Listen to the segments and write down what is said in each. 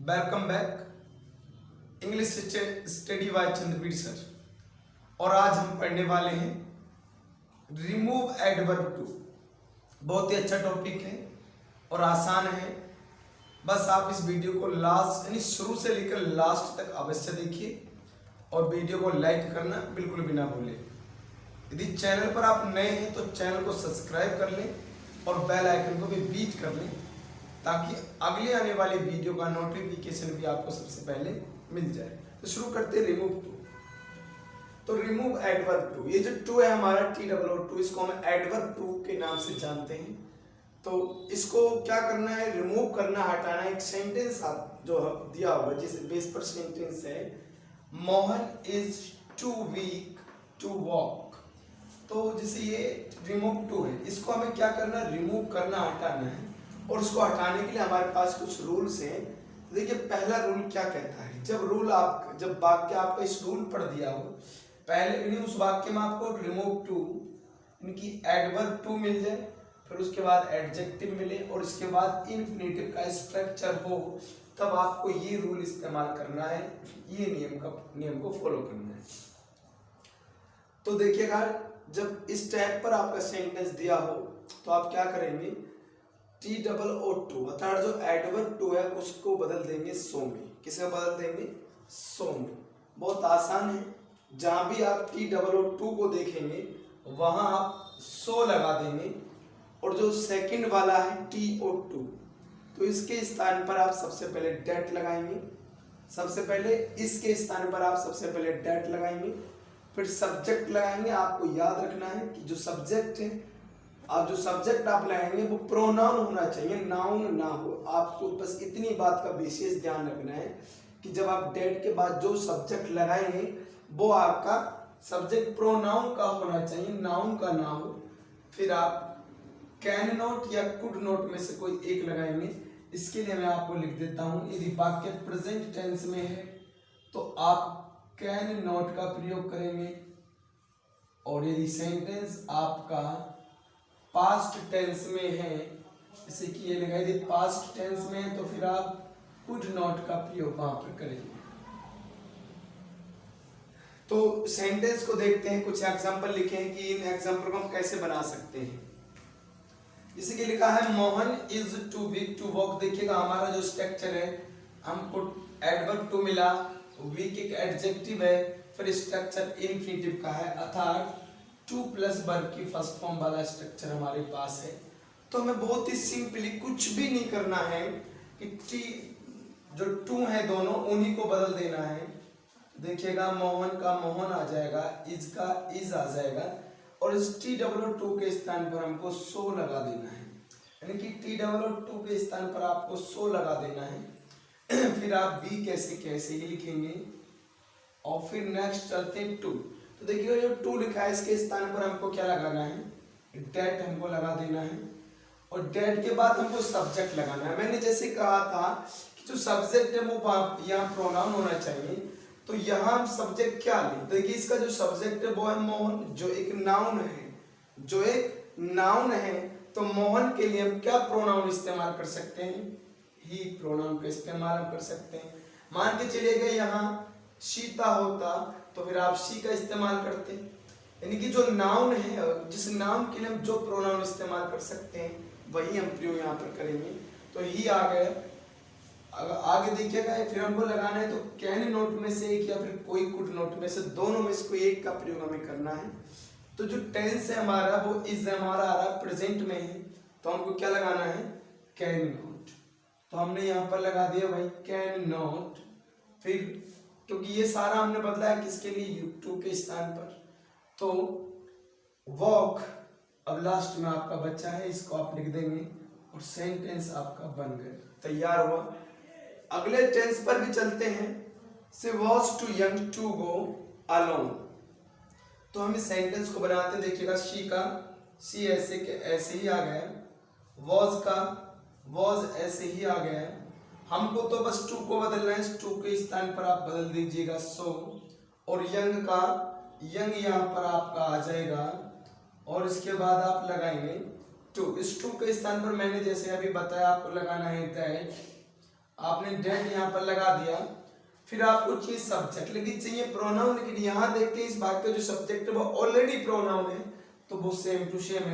Welcome back English study bye Chandraveer sir. और आज हम पढ़ने वाले हैं रिमूव एडवर्ब टू। बहुत ही अच्छा टॉपिक है और आसान है। बस आप इस वीडियो को लास्ट यानी शुरू से लेकर लास्ट तक अवश्य देखिए और वीडियो को लाइक करना बिल्कुल भी ना भूलें। यदि चैनल पर आप नए हैं तो चैनल को सब्सक्राइब कर लें और बेल आइकन को भी बीट कर लें ताकि अगले आने वाली वीडियो का नोटिफिकेशन भी आपको सबसे पहले मिल जाए। तो शुरू करते हैं रिमूव टू। तो रिमूव एडवर्ब टू, ये जो टू है हमारा TOO, इसको हम एडवर्ब टू के नाम से जानते हैं। तो इसको क्या करना है, रिमूव करना, हटाना। एक सेंटेंस आप जो दिया होगा जिस बेस पर सेंटेंस है, Mohan is too weak to walk. तो जैसे ये रिमूव टू है, इसको हमें क्या करना है, रिमूव करना, हटाना है। और उसको हटाने के लिए हमारे पास कुछ रूल्स हैं। देखिए पहला रूल क्या कहता है, जब वाक्य आपका इस रूल पर दिया हो, पहले उस वाक्य में आपको रिमूव टू इनकी एडवर्ब टू मिल जाए, फिर उसके बाद एडजेक्टिव मिले और इसके बाद इन्फिनेटिव का स्ट्रक्चर हो, तब आपको ये रूल इस्तेमाल करना है, ये नियम को फॉलो करना है। तो देखिएगा जब इस टाइप पर आपका सेंटेंस दिया हो तो आप क्या करेंगे, TOO अर्थात जो एडवर्ब टू है उसको बदल देंगे सो में। किसे बदल देंगे, सो में। बहुत आसान है, जहां भी आप TOO को देखेंगे वहां आप सो लगा देंगे। और जो सेकंड वाला है TOO, तो इसके स्थान पर आप सबसे पहले डेट लगाएंगे। सबसे पहले इसके स्थान पर आप सबसे पहले डेट लगाएंगे, फिर सब्जेक्ट लगाएंगे। आपको याद रखना है कि जो सब्जेक्ट है, आप जो सब्जेक्ट आप लगाएंगे वो प्रोनाउन होना चाहिए, नाउन ना हो। आपको बस इतनी बात का विशेष ध्यान रखना है कि जब आप डेट के बाद जो सब्जेक्ट लगाएंगे वो आपका सब्जेक्ट प्रोनाउन का होना चाहिए, नाउन का ना हो। फिर आप कैन नॉट या कुड नॉट में से कोई एक लगाएंगे। इसके लिए मैं आपको लिख देता हूं, यदि वाक्य प्रेजेंट टेंस में है तो आप कैन नॉट का प्रयोग करेंगे, और यदि सेंटेंस आपका पास्ट टेंस में है, जैसे कि ये लगा, यदि पास्ट टेंस में है तो फिर आप कुड नॉट का प्रयोग वहां पर करेंगे। तो सेंटेंस को देखते हैं, कुछ एग्जांपल लिखे हैं कि इन एग्जांपल को हम कैसे बना सकते हैं। जैसे कि लिखा है Mohan is too weak to walk. देखिएगा हमारा जो स्ट्रक्चर है, हमको एडवर्ब टू मिला, वीक एक एडजेक्टिव है, फिर स्ट्रक्चर इन्फिनिटिव का है, अर्थात टू प्लस वर्ब की फर्स्ट फॉर्म वाला स्ट्रक्चर हमारे पास है। तो हमें बहुत ही सिंपली कुछ भी नहीं करना है कि टी जो टू है दोनों उन्हीं को बदल देना है। देखिएगा मोहन का मोहन आ जाएगा, इज का इज आ जाएगा, और इस TOO के स्थान पर हमको सो लगा देना है, यानी कि TOO के स्थान पर आपको सो लगा देना है। फिर आप बी कैसे ही लिखेंगे, और फिर नेक्स्ट चलते हैं टू। तो देखिएगा जो टू लिखा है इसके स्थान पर हमको क्या लगाना है, डेट हमको लगा देना है, और डेट के बाद हमको सब्जेक्ट लगाना है। मैंने जैसे कहा था कि जो सब्जेक्ट है वो यहाँ प्रोनाउन होना चाहिए, तो यहाँ हम सब्जेक्ट क्या लें। देखिए इसका जो सब्जेक्ट है वो है मोहन, जो एक नाउन है, तो मोहन के लिए हम क्या प्रोनाउन इस्तेमाल कर सकते हैं, ही प्रोनाउन का इस्तेमाल हम कर सकते हैं। मान के चलिएगा यहाँ सीता होता तो फिर आप शी का इस्तेमाल करते, यानी कि जो नाउन है, जिस नाउन के लिए हम जो प्रोनाउन इस्तेमाल कर सकते हैं वही हम प्रयोग यहाँ पर करेंगे। तो ही आ गया। आगे देखिएगा फिर हमको लगाना है, तो कैन नोट में से एक या फिर कोई कुड नोट में से, दोनों में से कोई एक का प्रयोग हमें करना है। तो जो टेंस है हमारा वो इज हमारा आ रहा प्रेजेंट में है, तो हमको क्या लगाना है, कैन नॉट। तो हमने यहाँ पर लगा दिया भाई कैन नॉट। फिर क्योंकि ये सारा हमने बदला है किसके लिए, टू के स्थान पर, तो वॉक अब लास्ट में आपका बच्चा है, इसको आप लिख देंगे और सेंटेंस आपका बन गया, तैयार हुआ। अगले टेंस पर भी चलते हैं। She was too young to go alone. तो हम इस सेंटेंस को बनाते हैं। देखिएगा शी ऐसे ही आ गया, वॉज का वॉज ऐसे ही आ गया। हमको तो बस टू को बदलना है, टू के स्थान पर आप बदल दीजिएगा सो, और यंग का यंग यहाँ पर आपका आ जाएगा, और इसके बाद आप लगाएंगे टू। इस टू के स्थान पर मैंने जैसे अभी बताया आपको लगाना है दैट, आपने डेट यहाँ पर लगा दिया। फिर आपको चाहिए सब्जेक्ट, लेकिन चाहिए प्रोनाउन, लेकिन यहाँ देखते हैं इस भाग का जो सब्जेक्ट है वो ऑलरेडी प्रोनाउन है, तो वो सेम टू सेम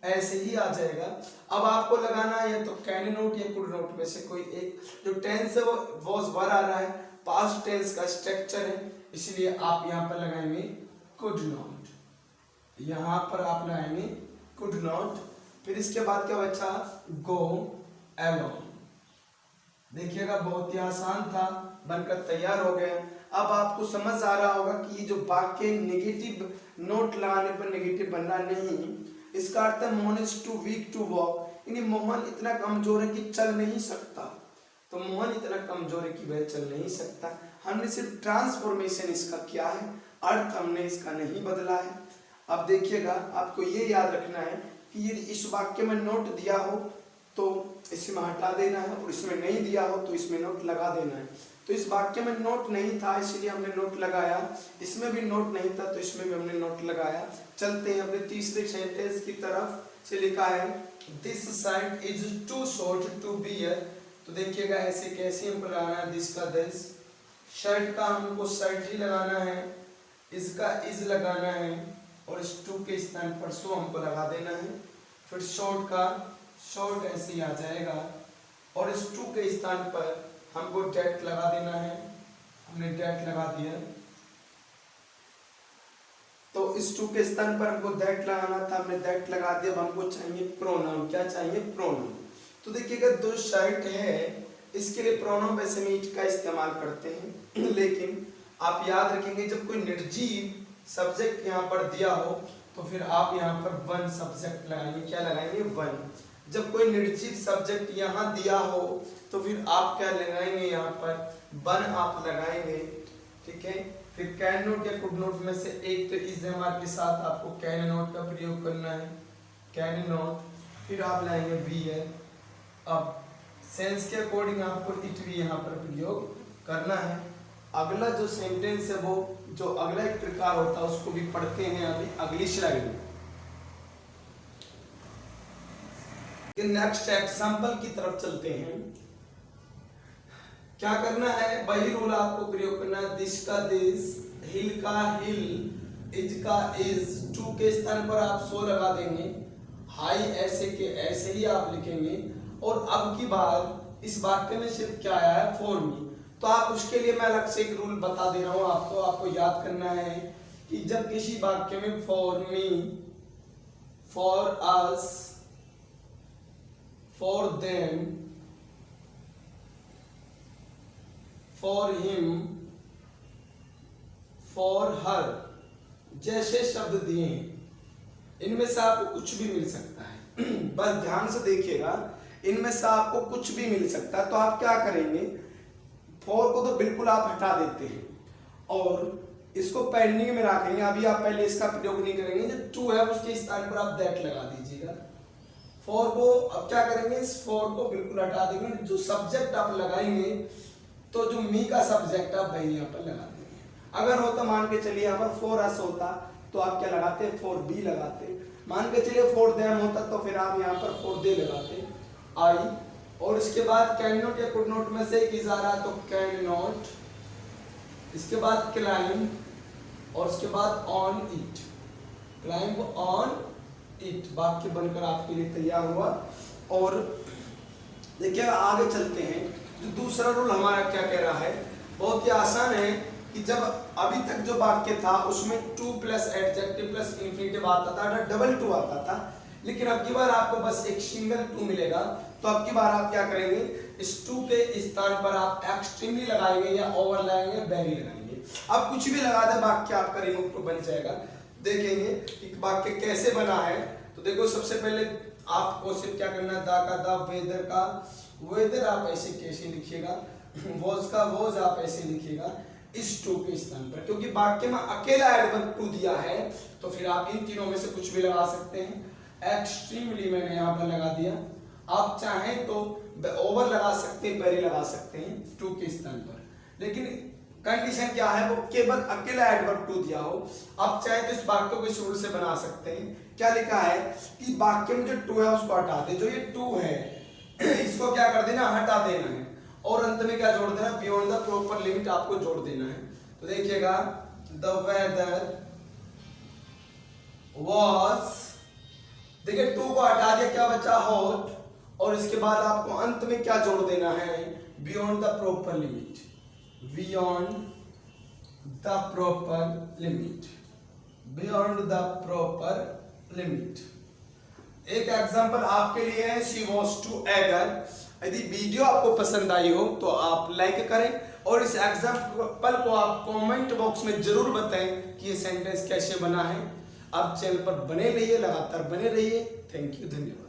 ऐसे ही आ जाएगा। अब आपको लगाना है तो कैन नोट या कुड नोट में से कोई एक। जो टेंस है वो वॉज वर आ रहा है, पास्ट टेंस का स्ट्रक्चर है, इसलिए आप यहाँ पर लगाएंगे कुड नॉट, यहाँ पर आप लगाएंगे कुड नॉट। फिर इसके बाद क्या बचा, गो अलोन। देखिएगा बहुत ही आसान था, बनकर तैयार हो गया। अब आपको समझ आ रहा होगा कि ये जो वाक्य नेगेटिव नोट लगाने पर नेगेटिव बनना नहीं, इसका अर्थ है Mohan is too weak to walk, यानी मोहन इतना कमजोर है कि चल नहीं सकता। तो मोहन इतना कमजोर है कि वह चल नहीं सकता। हमने सिर्फ ट्रांसफॉर्मेशन इसका किया है, अर्थ हमने इसका नहीं बदला है। अब देखिएगा आपको ये याद रखना है कि यदि इस वाक्य में नोट दिया हो तो इसमें हटा देना है, और इसमें नहीं दिया हो तो इसमें नोट लगा देना है। तो इस वाक्य में नोट नहीं था इसलिए हमने नोट लगाया, इसमें भी नोट नहीं था तो इसमें भी हमने नोट लगाया। चलते हैं अपने तीसरे सेंटेंस की तरफ। से लिखा है this shirt is too short to bear. तो देखिएगा ऐसे कैसे हमको लगाना है, दिस का दिस, शर्ट का हमको शर्ट ही लगाना है, इसका इज लगाना है, और इस टू के स्थान पर सो हमको लगा देना है। फिर शॉर्ट का शॉर्ट ऐसे ही आ जाएगा, और इस टू के स्थान पर हमको डेट लगा देना है। हमने डेट लगा दिया, तो इस टू के स्थान पर हमको दैट लगाना था, हमने दैट लगा दिया। अब हमको चाहिए प्रोनाउन, क्या चाहिए, प्रोनाउन। तो देखिएगा दो शर्ट है, इसके लिए प्रोनाउन वैसे में इट का इस्तेमाल करते हैं, लेकिन आप याद रखेंगे जब कोई निर्जीव सब्जेक्ट यहाँ पर दिया हो तो फिर आप यहाँ पर वन सब्जेक्ट लगाएंगे, क्या लगाएंगे, वन। जब कोई निर्जीव सब्जेक्ट यहाँ दिया हो तो फिर आप क्या लगाएंगे, यहाँ पर वन आप लगाएंगे, ठीक है। फिर कैन नोट या कुड नोट में से एक, तो इस एमआर के साथ आपको कैन नोट का प्रयोग करना है, कैन नोट। फिर आप लाएंगे बी है। अब सेंस के अकॉर्डिंग आपको इट भी यहाँ पर प्रयोग करना है। अगला जो सेंटेंस है वो जो अगला एक प्रकार होता है उसको भी पढ़ते हैं अभी अगली स्लाइड में। नेक्स्ट एग्जांपल की तरफ चलते हैं। क्या करना है, वही रूल आपको प्रयोग करना है। दिस का दिस, हिल का हिल, इज का इज, टू के स्थान पर आप सो लगा देंगे, हाई ऐसे के ऐसे ही आप लिखेंगे। और अब की बार इस वाक्य में सिर्फ क्या आया है, फॉर मी। तो आप उसके लिए मैं अलग से एक रूल बता दे रहा हूं आपको याद करना है कि जब किसी वाक्य में for me, for us, for them, for him, for her जैसे शब्द दिए हैं, इनमें से आपको कुछ भी मिल सकता है। बस ध्यान से देखिएगा, इनमें से आपको कुछ भी मिल सकता है। तो आप क्या करेंगे, फॉर को तो बिल्कुल आप हटा देते हैं और इसको पेंडिंग में रखेंगे। अभी आप पहले इसका प्रयोग नहीं करेंगे, जो टू है उसके स्थान पर आप दैट लगा दीजिएगा। फॉर को अब क्या करेंगे, इस फॉर को बिल्कुल हटा देंगे। जो सब्जेक्ट आप लगाएंगे तो जो मी का सब्जेक्ट आप वही यहाँ पर लगा देंगे। अगर होता मान के चलिए यहाँ पर फॉर अस होता तो आप क्या लगाते, फॉर बी लगाते। मान के चलिए फॉर देम होता तो फिर आप यहाँ पर फॉर दे लगाते, आई। और इसके बाद कैन नॉट या कुड नॉट में से एक इज आ रहा तो कैन नॉट, इसके बाद क्लाइंब, और इसके बाद on it, climb on it वाक्य बनकर आपके लिए तैयार हुआ। और देखिए आगे चलते हैं। जो दूसरा रूल हमारा क्या कह रहा है, बहुत ही आसान है कि जब अभी तक जो वाक्य था उसमें two plus adjective plus infinitive आता था, डबल टू आता था, लेकिन अब की बार आपको बस एक सिंगल टू मिलेगा। तो अब की बार आप क्या करेंगे, इस टू के स्थान पर आप एक्सट्रीमली लगाएंगे या ओवर लगाएंगे, वेरी लगाएंगे। अब कुछ भी लगा दे वाक्य आपका रिमूव टू बन जाएगा। देखेंगे कि वाक्य कैसे बना है। तो देखो सबसे पहले आपको सिर्फ क्या करना है, दा का दा, वेदर का वेदर आप ऐसे कैसे लिखिएगा, वॉज का वॉज आप ऐसे लिखिएगा इस टू के स्थान पर, क्योंकि वाक्य में अकेला एडवर्ब टू दिया है तो फिर आप इन तीनों में से कुछ भी लगा सकते हैं। एक्सट्रीमली मैंने यहाँ पर लगा दिया, आप चाहें तो ओवर लगा सकते हैं, वेरी लगा सकते हैं टू के स्थान पर, लेकिन कंडीशन क्या है, वो केवल अकेला एडवर्ब टू दिया हो। आप चाहे तो इस वाक्य को इस रूल से बना सकते हैं। क्या लिखा है कि वाक्य में जो टू है उसको हटा दे, जो ये टू है इसको क्या कर देना, हटा देना है, और अंत में क्या जोड़ देना, बियॉन्ड द प्रॉपर लिमिट आपको जोड़ देना है। तो देखिएगा, द वेदर वॉज, देखिए टू को हटा दिया, क्या बचा, हॉट, और इसके बाद आपको अंत में क्या जोड़ देना है, beyond the proper limit, beyond the proper limit, beyond the proper limit. एक एग्जांपल आपके लिए है, शी वॉज टू एगर। यदि वीडियो आपको पसंद आई हो तो आप लाइक करें और इस एग्जांपल को आप कमेंट बॉक्स में जरूर बताएं कि ये सेंटेंस कैसे बना है। आप चैनल पर बने रहिए, लगातार बने रहिए। थैंक यू, धन्यवाद।